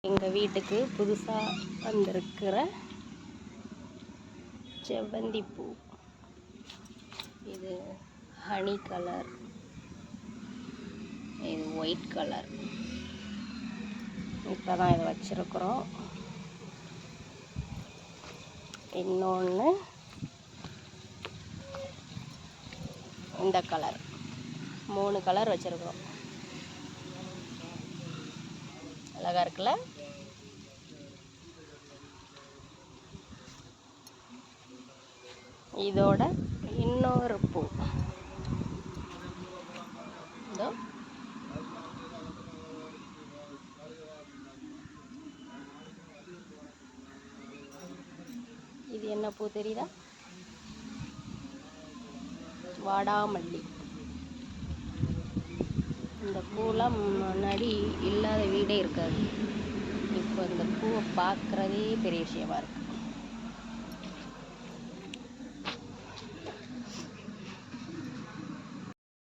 எங்கள் வீட்டுக்கு புதுசாக வந்திருக்கிற செவ்வந்தி பூ. இது ஹனி கலர், இது ஒயிட் கலர். இப்போ தான் இதை வச்சுருக்குறோம். இன்னொன்று இந்த கலர். 3 கலர் வச்சுருக்குறோம். அழகாக இருக்குல்ல? இதோட இன்னொரு பூ இதோ இது என்ன பூ தெரியுதா? வாடாமல்லி. இந்த பூலாம் முன்னாடி இல்லாத வீடே இருக்காது. இப்போ இந்த பூவை பார்க்குறதே பெரிய விஷயமா இருக்குது.